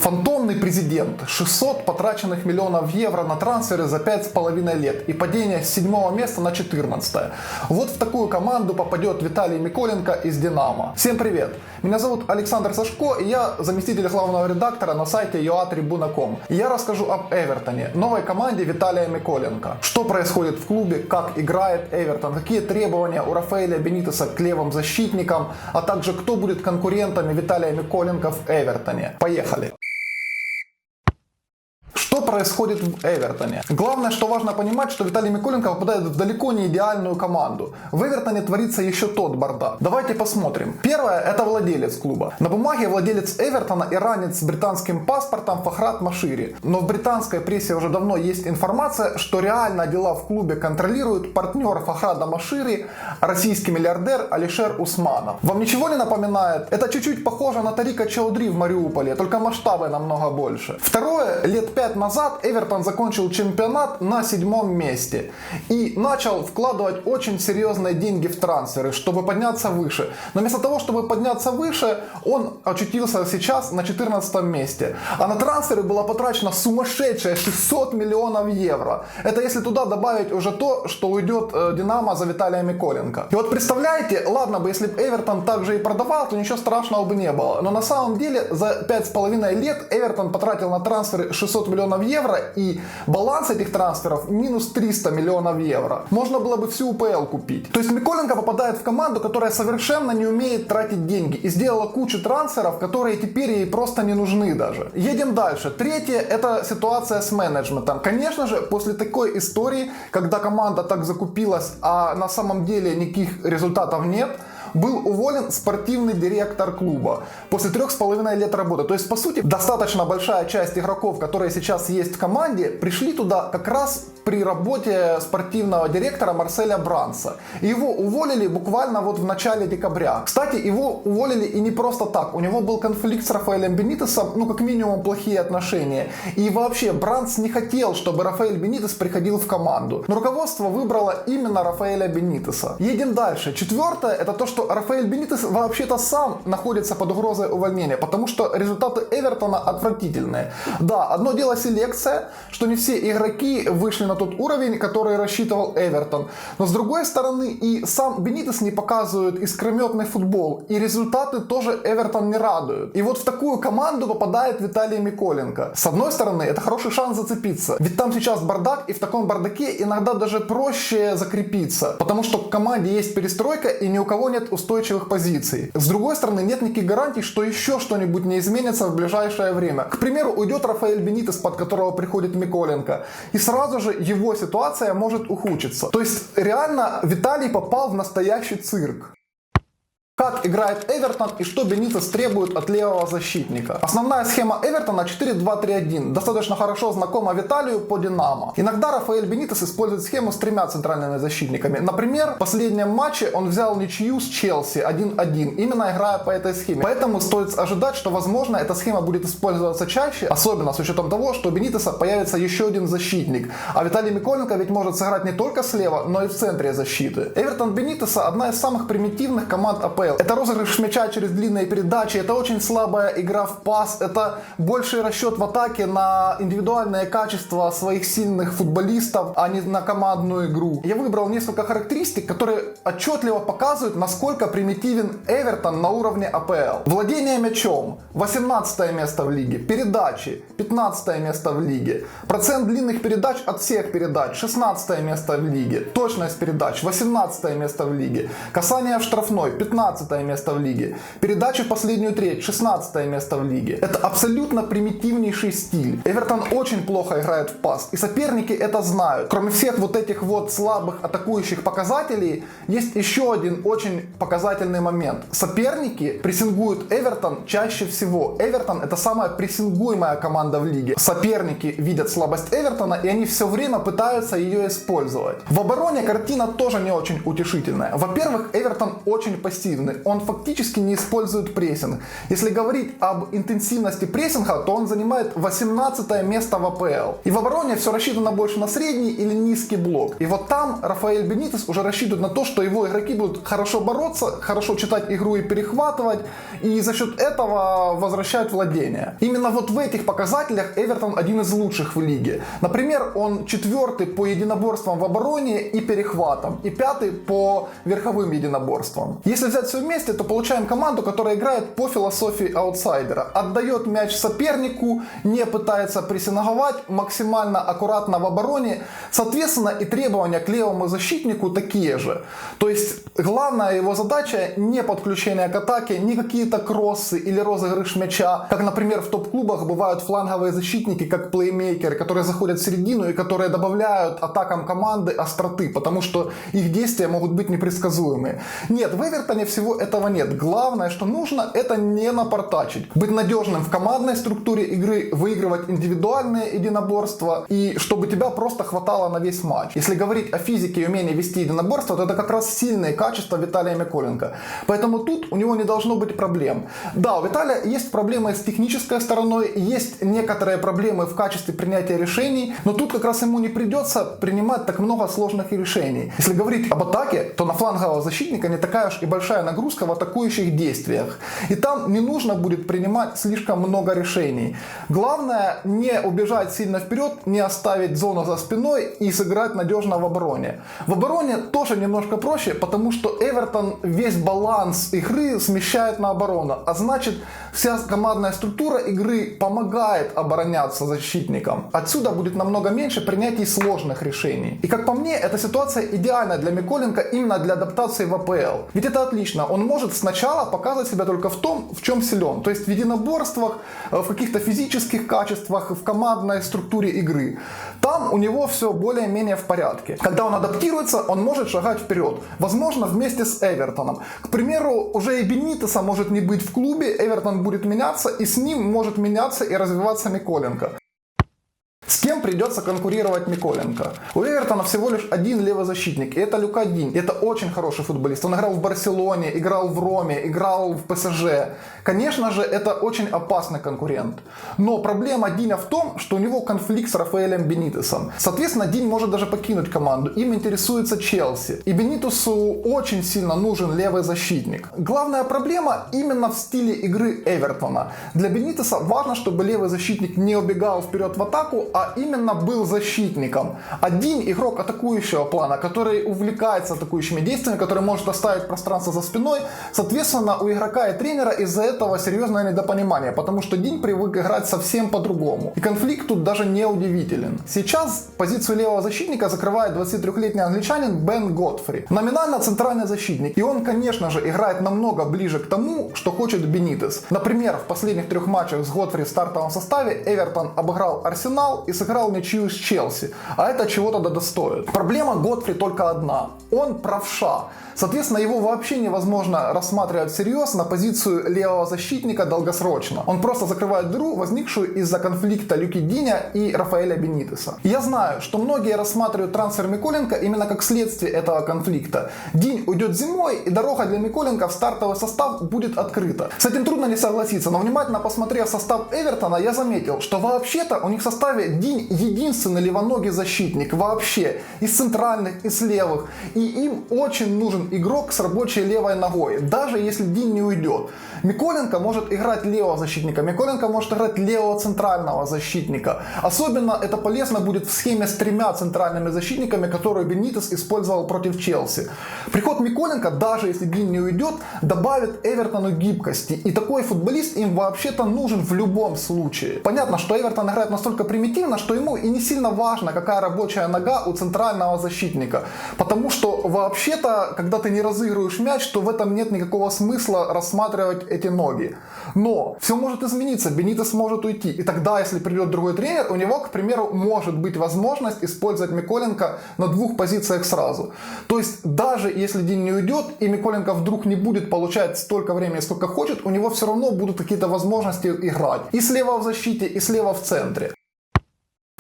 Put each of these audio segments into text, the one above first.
Фантомный президент. 600 потраченных миллионов евро на трансферы за 5,5 лет. И падение с 7 места на 14. Вот в такую команду попадет Виталий Миколенко из Динамо. Всем привет. Меня зовут Александр Сашко, и я заместитель главного редактора на сайте UATribuna.com. И я расскажу об Эвертоне, новой команде Виталия Миколенко. Что происходит в клубе, как играет Эвертон, какие требования у Рафаэля Бенитеса к левым защитникам, а также кто будет конкурентами Виталия Миколенко в Эвертоне. Поехали! Что происходит в Эвертоне? Главное, что важно понимать, что Виталий Миколенко попадает в далеко не идеальную команду. В Эвертоне творится еще тот бардак. Давайте посмотрим. Первое, это владелец клуба. На бумаге владелец Эвертона иранец с британским паспортом Фахрат Машири. Но в британской прессе уже давно есть информация, что реально дела в клубе контролирует партнер Фахрата Машири, российский миллиардер Алишер Усманов. Вам ничего не напоминает? Это чуть-чуть похоже на Тарика Чаудри в Мариуполе, только масштабы намного больше. Второе, лет 5 назад Эвертон закончил чемпионат на 7 месте и начал вкладывать очень серьезные деньги в трансферы, чтобы подняться выше. Но вместо того, чтобы подняться выше, он очутился сейчас на 14 месте. А на трансферы было потрачено сумасшедшие 600 миллионов евро. Это если туда добавить уже то, что уйдет Динамо за Виталия Миколенко. И вот представляете, ладно бы, если бы Эвертон также и продавал, то ничего страшного бы не было. Но на самом деле за 5,5 лет Эвертон потратил на трансферы 600 миллионов евро, и баланс этих трансферов минус 300 миллионов евро. Можно было бы всю УПЛ купить. То есть Миколенко попадает в команду, которая совершенно не умеет тратить деньги и сделала кучу трансферов, которые теперь ей просто не нужны даже. Едем дальше. Третье, это ситуация с менеджментом. Конечно же, после такой истории, когда команда так закупилась, а на самом деле никаких результатов нет, был уволен спортивный директор клуба после 3,5 лет работы. То есть, по сути, достаточно большая часть игроков, которые сейчас есть в команде, пришли туда как раз при работе спортивного директора Марселя Бранса. Его уволили буквально вот в начале декабря. Кстати, его уволили и не просто так. У него был конфликт с Рафаэлем Бенитесом, ну, как минимум, плохие отношения. И вообще, Бранс не хотел, чтобы Рафаэль Бенитес приходил в команду. Но руководство выбрало именно Рафаэля Бенитеса. Едем дальше. Четвертое, это то, что Рафаэль Бенитес вообще-то сам находится под угрозой увольнения, потому что результаты Эвертона отвратительные. Да, одно дело селекция, что не все игроки вышли на тот уровень, который рассчитывал Эвертон. Но с другой стороны, и сам Бенитес не показывает искрометный футбол, и результаты тоже Эвертон не радуют. И вот в такую команду попадает Виталий Миколенко. С одной стороны, это хороший шанс зацепиться, ведь там сейчас бардак, и в таком бардаке иногда даже проще закрепиться, потому что в команде есть перестройка, и ни у кого нет устойчивых позиций. С другой стороны, нет никаких гарантий, что еще что-нибудь не изменится в ближайшее время. К примеру, уйдет Рафаэль Бенитес, под которого приходит Миколенко, и сразу же его ситуация может ухудшиться. То есть реально Виталий попал в настоящий цирк. Как играет Эвертон и что Бенитес требует от левого защитника. Основная схема Эвертона 4-2-3-1. Достаточно хорошо знакома Виталию по Динамо. Иногда Рафаэль Бенитес использует схему с 3 центральными защитниками. Например, в последнем матче он взял ничью с Челси 1-1, именно играя по этой схеме. Поэтому стоит ожидать, что возможно эта схема будет использоваться чаще, особенно с учетом того, что у Бенитеса появится еще один защитник. А Виталий Миколенко ведь может сыграть не только слева, но и в центре защиты. Эвертон Бенитеса одна из самых примитивных команд АПЛ. Это розыгрыш мяча через длинные передачи, это очень слабая игра в пас, это больший расчет в атаке на индивидуальные качества своих сильных футболистов, а не на командную игру. Я выбрал несколько характеристик, которые отчетливо показывают, насколько примитивен Эвертон на уровне АПЛ. Владение мячом — 18 место в лиге, передачи — 15 место в лиге, процент длинных передач от всех передач — 16 место в лиге, точность передач — 18 место в лиге, касание в штрафной — 15 место в лиге, передачи в последнюю треть — 16 место в лиге. Это абсолютно примитивнейший стиль. Эвертон очень плохо играет в пас, и соперники это знают. Кроме всех вот этих вот слабых атакующих показателей, есть еще один очень показательный момент. Соперники прессингуют Эвертон чаще всего. Эвертон — это самая прессингуемая команда в лиге. Соперники видят слабость Эвертона, и они все время пытаются ее использовать. В обороне картина тоже не очень утешительная. Во-первых, Эвертон очень пассивный. пассивный, он фактически не использует прессинг. Если говорить об интенсивности прессинга, то он занимает 18 место в АПЛ. И в обороне все рассчитано больше на средний или низкий блок. И вот там Рафаэль Бенитес уже рассчитывает на то, что его игроки будут хорошо бороться, хорошо читать игру и перехватывать, и за счет этого возвращать владение. Именно вот в этих показателях Эвертон один из лучших в лиге. Например, он 4-й по единоборствам в обороне и перехватам, и 5-й по верховым единоборствам. Если взять все вместе, то получаем команду, которая играет по философии аутсайдера. Отдает мяч сопернику, не пытается прессинговать, максимально аккуратно в обороне. Соответственно, и требования к левому защитнику такие же. То есть, главная его задача не подключение к атаке, не какие-то кроссы или розыгрыш мяча, как, например, в топ-клубах бывают фланговые защитники, как плеймейкеры, которые заходят в середину и которые добавляют атакам команды остроты, потому что их действия могут быть непредсказуемые. Нет, в Эвертоне всего этого нет. Главное, что нужно, это не напортачить. Быть надежным в командной структуре игры, выигрывать индивидуальные единоборства и чтобы тебя просто хватало на весь матч. Если говорить о физике и умении вести единоборство, то это как раз сильные качества Виталия Миколенко. Поэтому тут у него не должно быть проблем. Да, у Виталия есть проблемы с технической стороной, есть некоторые проблемы в качестве принятия решений, но тут как раз ему не придется принимать так много сложных решений. Если говорить об атаке, то на флангового защитника не такая уж и большая нагрузка в атакующих действиях. И там не нужно будет принимать слишком много решений. Главное не убежать сильно вперед, не оставить зону за спиной и сыграть надежно в обороне. В обороне тоже немножко проще, потому что Эвертон весь баланс игры смещает на оборону. А значит, вся командная структура игры помогает обороняться защитникам. Отсюда будет намного меньше принятий сложных решений. И как по мне, эта ситуация идеальна для Миколенко именно для адаптации в АПЛ. Ведь это отлично. Он может сначала показывать себя только в том, в чем силен. То есть в единоборствах, в каких-то физических качествах, в командной структуре игры. Там у него все более-менее в порядке. Когда он адаптируется, он может шагать вперед. Возможно, вместе с Эвертоном. К примеру, уже и Бенитеса может не быть в клубе, Эвертон будет меняться, и с ним может меняться и развиваться Миколенко. С кем придется конкурировать Миколенко? У Эвертона всего лишь один левый защитник, и это Люка Динь. Это очень хороший футболист. Он играл в Барселоне, играл в Роме, играл в ПСЖ. Конечно же, это очень опасный конкурент. Но проблема Диня в том, что у него конфликт с Рафаэлем Бенитесом. Соответственно, Динь может даже покинуть команду. Им интересуется Челси. И Бенитесу очень сильно нужен левый защитник. Главная проблема именно в стиле игры Эвертона. Для Бенитеса важно, чтобы левый защитник не убегал вперед в атаку, а именно был защитником. Один игрок атакующего плана, который увлекается атакующими действиями, который может оставить пространство за спиной. Соответственно, у игрока и тренера из-за этого серьезное недопонимание, потому что Динь привык играть совсем по-другому. И конфликт тут даже не удивителен. Сейчас позицию левого защитника закрывает 23-летний англичанин Бен Готфри. Номинально центральный защитник. И он, конечно же, играет намного ближе к тому, что хочет Бенитес. Например, в последних 3 матчах с Готфри в стартовом составе Эвертон обыграл Арсенал и сыграл ничью с Челси. А это чего-то достоит. Проблема Готфри только одна. Он правша. Соответственно, его вообще невозможно рассматривать всерьез на позицию левого защитника долгосрочно. Он просто закрывает дыру, возникшую из-за конфликта Люки Диня и Рафаэля Бенитеса. И я знаю, что многие рассматривают трансфер Миколенко именно как следствие этого конфликта. Динь уйдет зимой, и дорога для Миколенко в стартовый состав будет открыта. С этим трудно не согласиться, но внимательно посмотрев состав Эвертона, я заметил, что вообще-то у них в составе Динь единственный левоногий защитник вообще. Из центральных, из левых. И им очень нужен игрок с рабочей левой ногой, даже если Динь не уйдет. Миколенко может играть левого защитника, Миколенко может играть левого центрального защитника. Особенно это полезно будет в схеме с 3 центральными защитниками, которую Бенитес использовал против Челси. Приход Миколенко, даже если Динь не уйдет, добавит Эвертону гибкости. И такой футболист им вообще-то нужен в любом случае. Понятно, что Эвертон играет настолько примитивно, что ему и не сильно важно, какая рабочая нога у центрального защитника. Потому что вообще-то, когда ты не разыгрываешь мяч, то в этом нет никакого смысла рассматривать эти ноги. Но все может измениться, Бенитес может уйти. И тогда, если придет другой тренер, у него, к примеру, может быть возможность использовать Миколенко на 2 позициях сразу. То есть, даже если Динь не уйдет, и Миколенко вдруг не будет получать столько времени, сколько хочет, у него все равно будут какие-то возможности играть. И слева в защите, и слева в центре.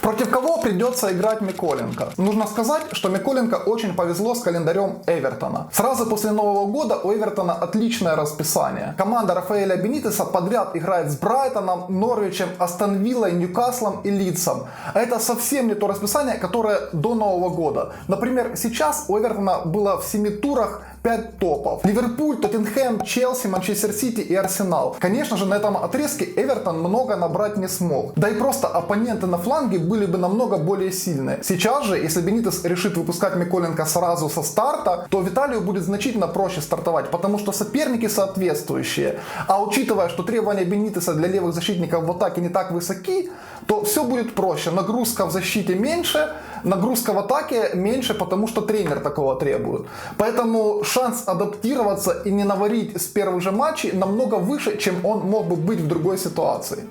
Против кого придется играть Миколенко? Нужно сказать, что Миколенко очень повезло с календарем Эвертона. Сразу после Нового года у Эвертона отличное расписание. Команда Рафаэля Бенитеса подряд играет с Брайтоном, Норвичем, Астон Виллой, Ньюкаслом и Лидсом. Это совсем не то расписание, которое до Нового года. Например, сейчас у Эвертона было в 7 турах 5 топов. Ливерпуль, Тоттенхэм, Челси, Манчестер Сити и Арсенал. Конечно же, на этом отрезке Эвертон много набрать не смог. Да и просто оппоненты на фланге были бы намного более сильные. Сейчас же, если Бенитес решит выпускать Миколенко сразу со старта, то Виталию будет значительно проще стартовать, потому что соперники соответствующие. А учитывая, что требования Бенитеса для левых защитников в атаке не так высоки, то все будет проще. Нагрузка в защите меньше, нагрузка в атаке меньше, потому что тренер такого требует. Поэтому шанс адаптироваться и не наварить с первых же матчей намного выше, чем он мог бы быть в другой ситуации.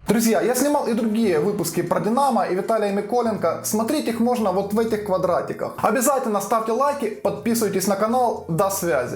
Друзья, я снимал и другие выпуски про Динамо и Виталия Миколенко. Смотреть их можно вот в этих квадратиках. Обязательно ставьте лайки, подписывайтесь на канал. До связи.